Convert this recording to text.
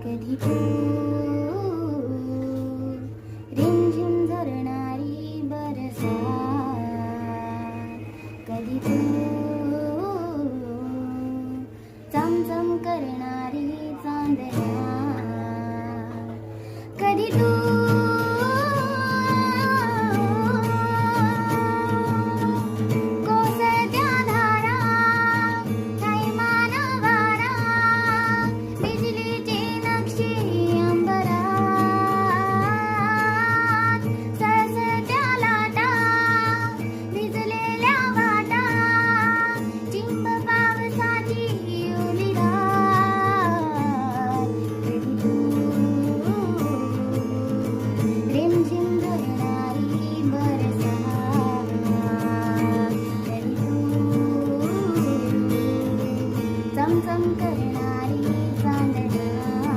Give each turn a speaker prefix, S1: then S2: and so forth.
S1: कधी तू रिमझिम झरणारी बरसात, कधी तू चमचम करणारी चांदण्या, कधी तू